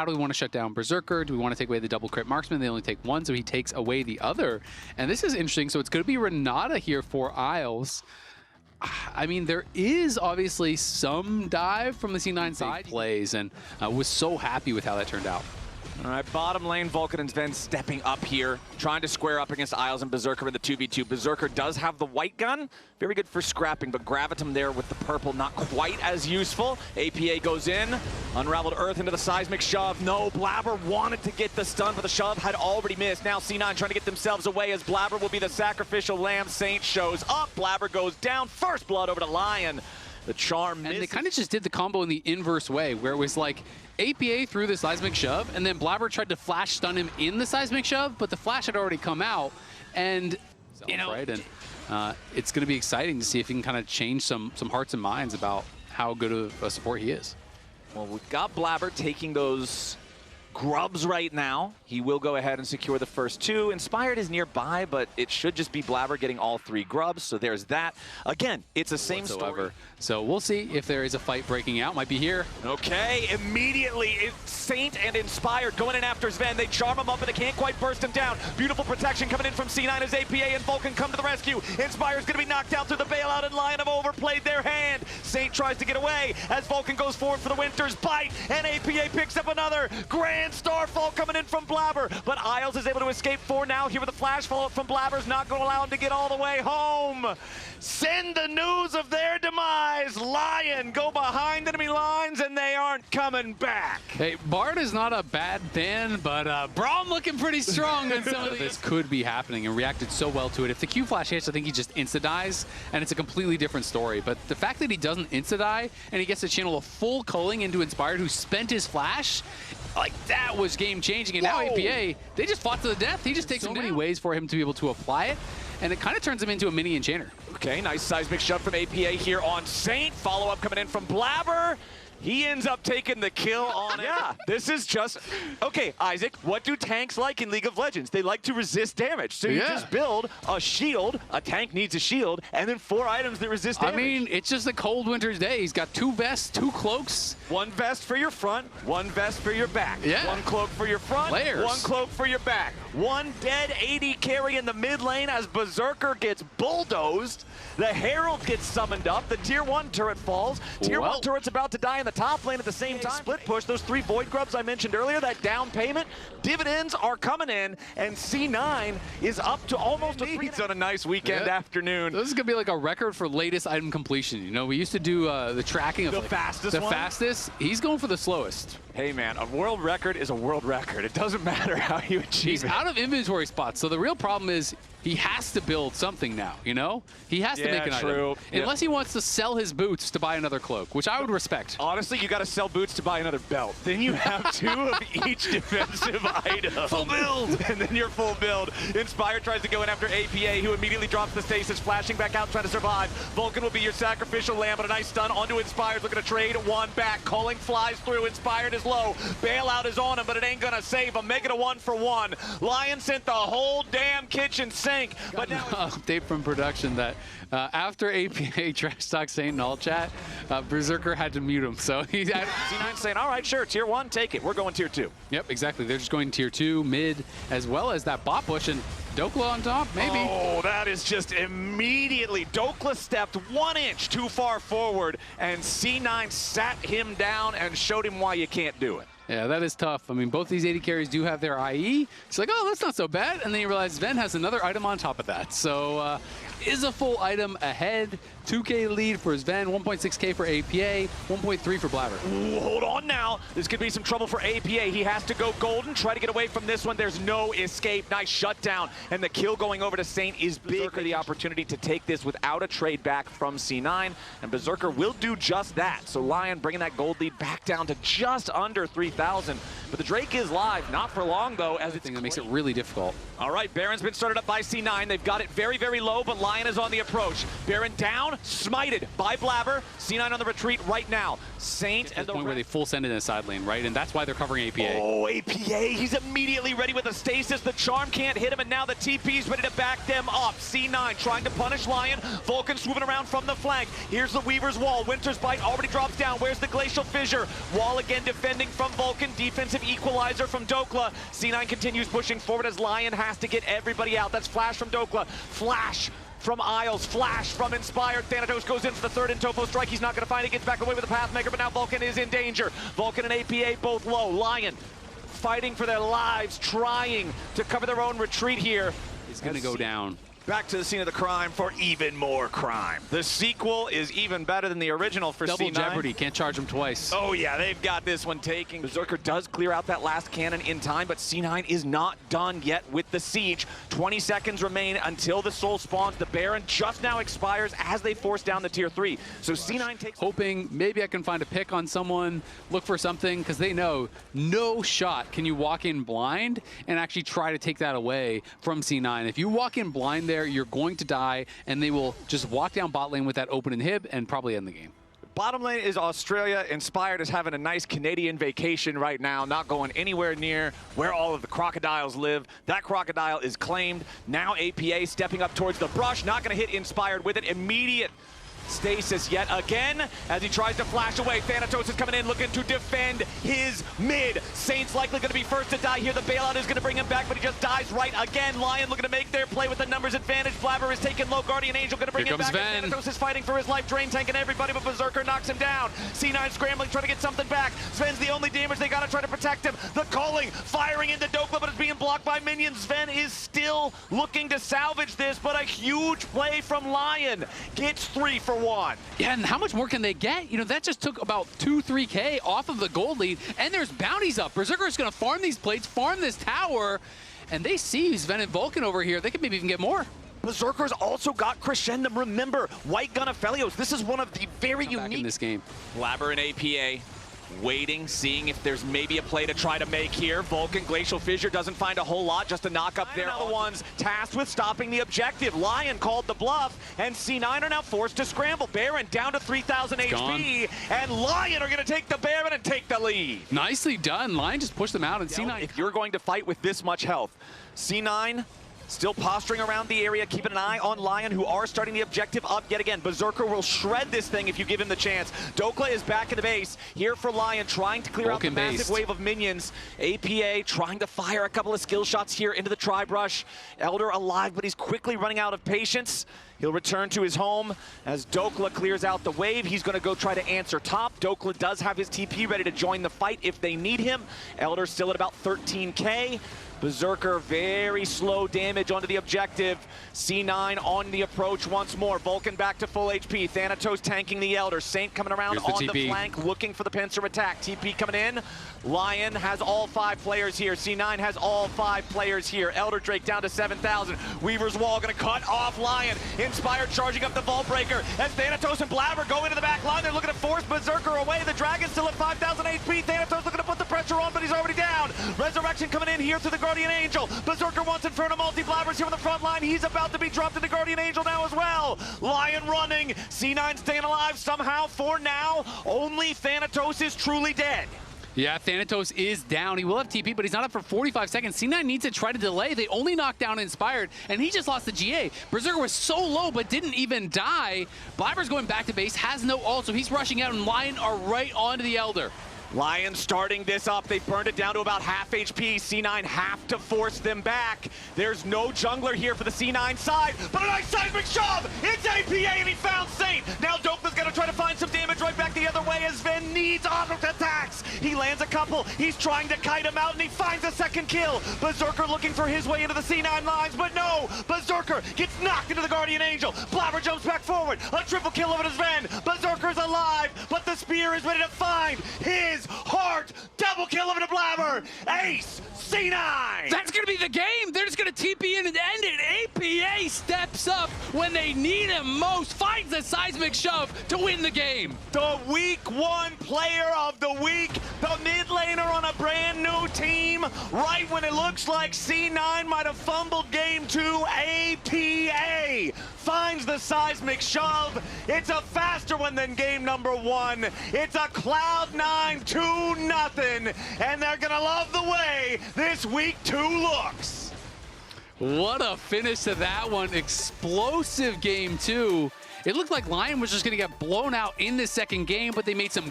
how do we want to shut down Berserker? Do we want to take away the double crit marksman? They only take one, so he takes away the other. And this is interesting. So it's going to be Renata here for Isles. I mean, there is obviously some dive from the C9 side plays, and was so happy with how that turned out. All right, bottom lane, Vulcan and Sven stepping up here, trying to square up against Isles and Berserker in the 2v2. Berserker does have the white gun, very good for scrapping, but Gravitum there with the purple, not quite as useful. APA goes in, Unraveled Earth into the seismic shove. No, Blabber wanted to get the stun, but the shove had already missed. Now C9 trying to get themselves away as Blabber will be the sacrificial lamb. Saint shows up, Blabber goes down, first blood over to Lyon. The charm misses. And they kind of just did the combo in the inverse way, where it was like APA threw the seismic shove, and then Blabber tried to flash stun him in the seismic shove, but the flash had already come out, and you know, right? And it's going to be exciting to see if he can kind of change some hearts and minds about how good of a support he is. Well, we've got Blabber taking those grubs right now. He will go ahead and secure the first two. Inspired is nearby, but it should just be Blabber getting all three grubs, so there's that. Again, it's the same story. So we'll see if there is a fight breaking out. Might be here. Okay, immediately, Saint and Inspired going in after Sven. They charm him up, but they can't quite burst him down. Beautiful protection coming in from C9 as APA and Vulcan come to the rescue. Inspired's going to be knocked out through the bailout, and Lyon have overplayed their hand. Saint tries to get away as Vulcan goes forward for the Winter's Bite, and APA picks up another. Grand Starfall coming in from Blabber, but Isles is able to escape for now. Here with a flash follow-up from Blabber's not going to allow him to get all the way home. Send the news of their demise. Lyon go behind enemy lines, and they aren't coming back. Hey, Bard is not a bad ban, but Braum looking pretty strong on some of this could be happening, and reacted so well to it. If the Q flash hits, I think he just insta-dies, and it's a completely different story. But the fact that he doesn't insta-die, and he gets to channel a full culling into Inspired, who spent his flash, like that was game-changing. And now APA, they just fought to the death. He just takes so many ways for him to be able to apply it, and it kind of turns him into a mini enchanter. Okay, nice seismic shove from APA here on Saint. Follow-up coming in from Blabber. He ends up taking the kill on it. Yeah, this is just... Okay, Isaac, what do tanks like in League of Legends? They like to resist damage. So you just build a shield, a tank needs a shield, and then 4 items that resist damage. I mean, it's just a cold winter's day. He's got 2 vests, 2 cloaks. 1 vest for your front, 1 vest for your back. Yeah. 1 cloak for your front, Layers. 1 cloak for your back. 1 dead 80 carry in the mid lane as Berserker gets bulldozed. The Herald gets summoned up. The Tier 1 turret falls. Tier 1 turret's about to die in the top lane at the same time. Split push, those 3 Void Grubs I mentioned earlier, that down payment. Dividends are coming in, and C9 is up to almost a 3 on a nice weekend afternoon. This is going to be like a record for latest item completion. You know, we used to do the tracking of the fastest. He's going for the slowest. Hey man, a world record is a world record. It doesn't matter how you achieve He's out of inventory spots, so the real problem is he has to build something now, you know? He has to make an item. Unless he wants to sell his boots to buy another cloak, which I would respect. Honestly, you got to sell boots to buy another belt. Then you have 2 of each defensive item. Full build! And then you're full build. Inspired tries to go in after APA, who immediately drops the stasis, flashing back out, trying to survive. Vulcan will be your sacrificial lamb, but a nice stun onto Inspired, looking to trade 1 back. Calling flies through, Inspired is low. Bailout is on him, but it ain't gonna save him. Make it a 1-for-1. Lyon sent the whole damn kitchen sink. But now update from production that after APA trash talk Saint in all chat, Berserker had to mute him. So he's C9 saying, all right, sure, Tier 1, take it. We're going Tier 2. Yep, exactly. They're just going Tier 2, mid, as well as that bot push, and Dokla on top, maybe. Oh, that is just immediately. Dokla stepped 1 inch too far forward, and C9 sat him down and showed him why you can't do it. Yeah, that is tough. I mean, both these 80 carries do have their IE. It's like, oh, that's not so bad. And then you realize Sven has another item on top of that. So is a full item ahead. 2K lead for Sven, 1.6K for APA, 1.3 for Blabber. Ooh, hold on now. This could be some trouble for APA. He has to go golden, try to get away from this one. There's no escape. Nice shutdown. And the kill going over to Saint is big for the opportunity to take this without a trade back from C9. And Berserker will do just that. So Lyon bringing that gold lead back down to just under 3,000. But the Drake is live. Not for long, though, as it's that makes it really difficult. All right, Baron's been started up by C9. They've got it very, very low, but Lyon is on the approach. Baron down, smited by Blabber. C9 on the retreat right now. Saint and the point where they full send in a side lane, right? And that's why they're covering APA. Oh, APA, he's immediately ready with a stasis. The charm can't hit him, and now the TP's ready to back them up. C9 trying to punish Lyon. Vulcan swooping around from the flank. Here's the Weaver's Wall. Winter's Bite already drops down. Where's the Glacial Fissure? Wall again defending from Vulcan. Defensive equalizer from Dokla. C9 continues pushing forward as Lyon has to get everybody out. That's Flash from Dokla. Flash from Isles, Flash from Inspired. Thanatos goes in for the third in Topo strike. He's not going to find it. Gets back away with the Pathmaker, but now Vulcan is in danger. Vulcan and APA both low. Lyon fighting for their lives, trying to cover their own retreat here. He's going to go down. Back to the scene of the crime for even more crime. The sequel is even better than the original for Double C9. Jeopardy, can't charge him twice. Oh yeah, they've got this one taking. Berserker does clear out that last cannon in time, but C9 is not done yet with the siege. 20 seconds remain until the soul spawns. The Baron just now expires as they force down the tier 3. So C9 takes... Hoping maybe I can find a pick on someone, look for something, because they know no shot can you walk in blind and actually try to take that away from C9. If you walk in blind there, you're going to die, and they will just walk down bot lane with that open inhib and probably end the game. Bottom lane is Australia. Inspired is having a nice Canadian vacation right now, not going anywhere near where all of the crocodiles live. That crocodile is claimed. Now APA stepping up towards the brush, not going to hit Inspired with it. Immediate stasis yet again as he tries to flash away. Thanatos is coming in looking to defend his mid. Saint's likely going to be first to die here. The bailout is going to bring him back, but he just dies right again. Lyon looking to make their play with the numbers advantage. Blabber is taking low. Guardian Angel going to bring him back. Thanatos is fighting for his life, drain tanking everybody, but Berserker knocks him down. C9 scrambling, trying to get something back. Sven's the only damage. They got to try to protect him. The calling, firing into Dokla, but it's being blocked by minions. Sven is still looking to salvage this, but a huge play from Lyon. Gets 3 for 1. Yeah, and how much more can they get? You know, that just took about 2-3K off of the gold lead, and there's bounties up. Berserker is going to farm these plates, farm this tower, and they see Sven and Vulcan over here. They could maybe even get more. Berserker's also got Crescendum. Remember, White Gun Aphelios. This is one of the very unique in this game. Blabber and APA waiting, seeing if there's maybe a play to try to make here. Vulcan, Glacial Fissure doesn't find a whole lot, just a knock up there. Now the ones tasked with stopping the objective. Lyon called the bluff, and C9 are now forced to scramble. Baron down to 3,000 HP, and Lyon are going to take the Baron and take the lead. Nicely done. Lyon just pushed them out, and C9... If you're going to fight with this much health, C9... still posturing around the area, keeping an eye on Lyon, who are starting the objective up yet again. Berserker will shred this thing if you give him the chance. Dokla is back in the base. Here for Lyon, trying to clear out the massive wave of minions. APA trying to fire a couple of skill shots here into the tri-brush. Elder alive, but he's quickly running out of patience. He'll return to his home as Dokla clears out the wave. He's going to go try to answer top. Dokla does have his TP ready to join the fight if they need him. Elder still at about 13K. Berserker, very slow damage onto the objective. C9 on the approach once more. Vulcan back to full HP. Thanatos tanking the Elder. Saint coming around on the flank, looking for the pincer attack. TP coming in. Lyon has all 5 players here. C9 has all 5 players here. Elder Drake down to 7,000. Weaver's Wall going to cut off Lyon. Inspired charging up the Vault Breaker as Thanatos and Blabber go into the back line. They're looking to force Berserker away. The Dragon's still at 5,000 HP. Thanatos looking to put the pressure on, but he's already down. Resurrection coming in here through the Guardian Angel. Berserker wants Inferno multi. Blabber's here on the front line. He's about to be dropped into Guardian Angel now as well. Lyon running. C9 staying alive somehow for now. Only Thanatos is truly dead. Yeah, Thanatos is down. He will have TP, but he's not up for 45 seconds. C9 needs to try to delay. They only knocked down Inspired, and he just lost the GA. Berserker was so low, but didn't even die. Blabber's going back to base, has no ult, so he's rushing out, and Lyon are right onto the Elder. Lyon starting this up. They burned it down to about half HP. C9 have to force them back. There's no jungler here for the C9 side, but a nice seismic shove! It's APA and he found Saint! Now Dopa's gonna try to find some damage right back the other way as Sven needs auto attacks. He lands a couple. He's trying to kite him out and he finds a second kill. Berserker looking for his way into the C9 lines, but no! Berserker gets knocked into the Guardian Angel. Blabber jumps back forward. A triple kill over to Sven. Berserker's alive, but the spear is ready to find his heart. Double kill over to Blabber. Ace, C9. That's going to be the game. They're just going to TP in and end it. APA steps up when they need him most, finds the seismic shove to win the game. The week 1 player of the week, the mid laner on a brand new team. right when it looks like C9 might have fumbled game 2, APA finds the seismic shove. It's a faster one than game number 1. It's a Cloud9 2-0, and they're gonna love the way this week 2 looks. What a finish to that one. Explosive game 2. It looked like Lyon was just going to get blown out in the second game, but they made some